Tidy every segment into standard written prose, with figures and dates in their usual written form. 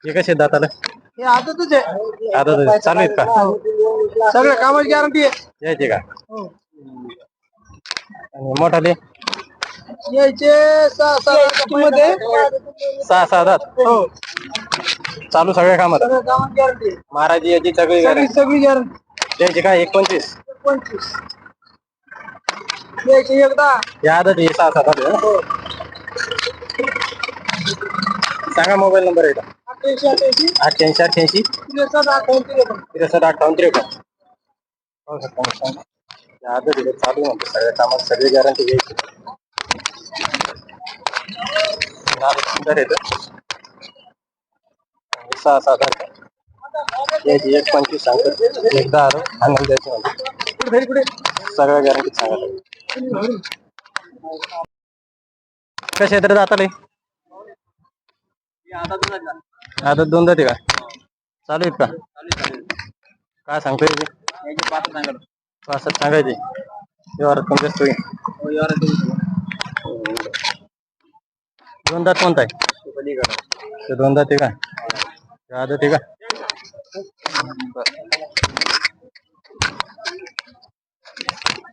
हे कसे दाताला हे आताच आहे. आता चालू आहेत का सगळ्या कामाची गॅरंटी आहे. यायचे का हो. आणि मोठाले यायचे 6-7 किंमत आहे. 6-6 दात हो. चालू सगळ्या कामात सगळ्या कामाची गॅरंटी आहे. महाराजी याची सगळी सगळी गॅरंटी. यायचे काय 1.25 25 यायचे एकदा. या आदत हे 6-7 दात आहे ना? हो. सांगा मोबाईल नंबर आहे का 88 88 63 आदत हे चालू म्हणतो सगळ्या कामात सगळी गॅरंटी घ्यायची सुंदर येत 6-7 दात याची 1.25 सांगतो एकदा आनंद द्यायची म्हणतो सगळ्या गॅरंटी सांगा कसे तर जाताले आता 2 जाते का चालू आहेत का काय सांगतोय 65 सांगायचे व्यवहारात कमी जास्त होईल 2 दात कोणता आहे 2 दात आहे का आदत आहे का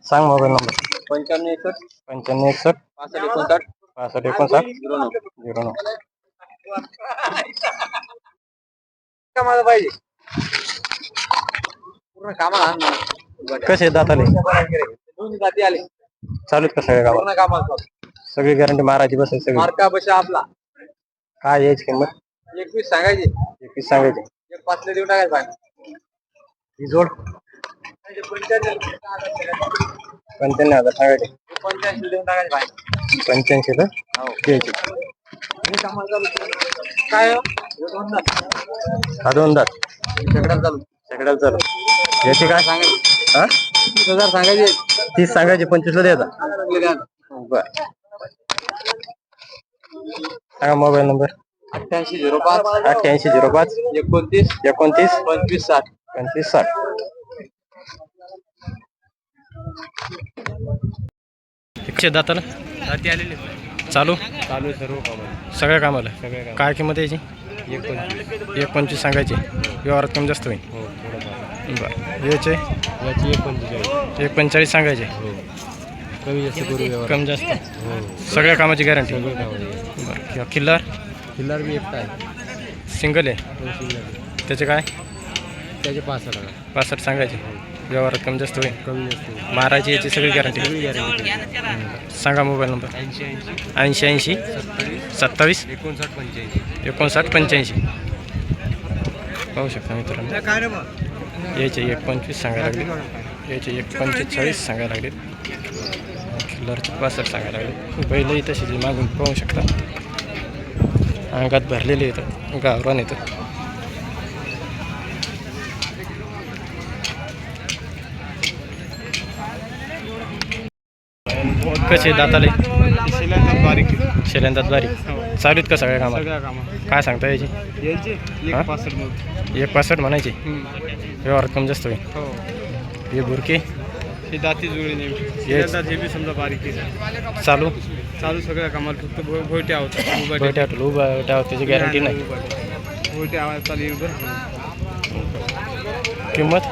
सांग मोबाईल नंबर 95 61 65 59 कामाला पाहिजे पूर्ण कामाला. कसे दाताले दोन्ही जाती आले चालूच का सगळ्या गावात पूर्ण कामाला. सगळी गॅरंटी महाराजी बस सगळी मार्का बशा आपला काय यायची किंमत 21 सांगायची. 21 सांगायची एक 5 देऊन टाकायचं सांग. ही जोड 95,000 सांगायचे 85 देऊन टाकायचं भाई. 85 तर घ्यायची काय हो? हा 2 दात सगळ्यात चालू सगळ्याला चालू याची काय सांगायचे हा 30,000 सांगायचे. 30 सांगायचे 25 ला द्यायचा बर सांगा मोबाईल नंबर 8805 8805 29 29 25 60. 25 60 एकशे दाताला जाती आलेली चालू सर्व कामाला सगळ्या कामाला सगळ्या काय किंमत यायची 1.25 सांगायची व्यवहारात कमी जास्त होईल हो थोडंफार बरं याचे याची 1.45 सांगायचे हो कमी जास्त करू व्यवहार. कमी जास्त हो सगळ्या कामाची गॅरंटी सगळं कामाला. बरं किल्लार किल्लार बी एकटा आहे. सिंगल आहे तो सिंगल त्याचे काय त्याचे 65 65 सांगायचे व्यवहारात कमी जास्त होईल कमी जास्त महाराजी याची सगळी गॅरंटी सगळी गॅरंटी. सांगा मोबाईल नंबर 80 80 27 59 59 85 पाहू शकता मित्रांनो काय रे याचे 1.25 सांगायला लागले याचे 1.45 सांगायला लागले किल्लरचे 65 सांगायला लागले बैलही तशी जी मागून पाहू शकता अंगात भरलेले येतं गावरान येतं कसे दाताले बारीक शेल्यांदात बारीक चालूत का सगळ्या कामात सगळ्या कामाला काय सांगता याची यायचे हा? 1.65 1.65 म्हणायची व्यवहारात कमी जास्त होईल हो हे बुरके ही दाती जुळी येच. नाही हे बी समजा बारीक आहे. चालू चालू सगळ्या कामाला फक्त भोयटे आहोत बैठ्या उभा त्याची गॅरंटी नाही भोयटे आवाज चालेल बरं. किंमत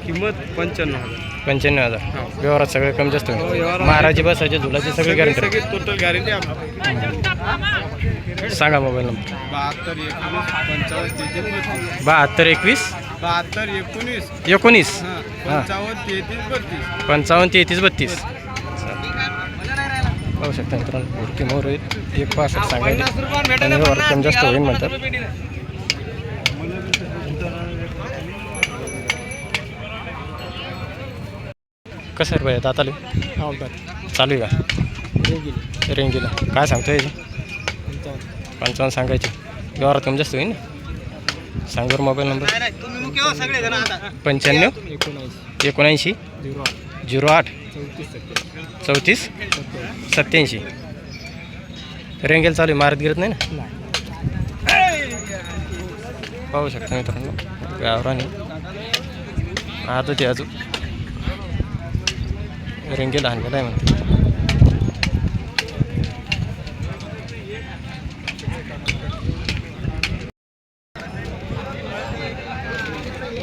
किंमत 95,000 95,000 हो. व्यवहारात सगळे कमी जास्त हो, होईल व्यवहारात- महाराजी बसायचे झुलाची सगळी गॅरंटी सगळी टोटल गॅरंटी सांगा मोबाईल नंबर 72 19 55 33 72 21 72 19 19 हां 55 33 32 55 33 32 पाहू शकता मित्रांनो बुरकी मोर 1.65 सांगायचे आणि व्यवहारात कमी जास्त होईल म्हणतात कसं रुपये दाताले चालू आहे का रेंगीला काय सांगतो याची 55 सांगायचे व्यवहारात कमी जास्त होईल ना सांगवर मोबाईल नंबर 95 79 08 34 87 रेंगेल चालू आहे मारत गिरत नाही ना पाहू शकता मित्रांनो गावराने आता ते अजून रेंगेला आणलेला आहे म्हणते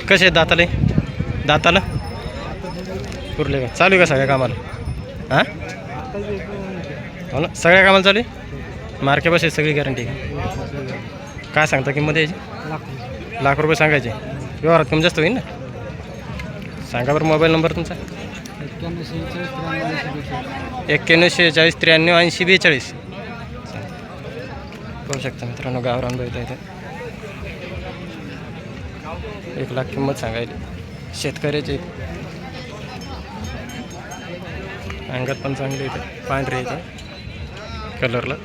कसे आहेत दाताले दाताला पुरले का चालू आहे का सगळ्या कामाला हां हो ना सगळ्या कामाला चालू आहे मार्के बस सगळी गॅरंटी काय सांगता किंमत यायची ₹1,00,000 सांगायचे व्यवहारात कमी जास्त होईल ना सांगा बरं मोबाईल नंबर तुमचा 9146938042 पाहू शकता मित्रांनो गावरान बैल इथे 1,00,000 किंमत सांगायली शेतकऱ्याची अंगात पण चांगली इथे पांढरे इथे कलरला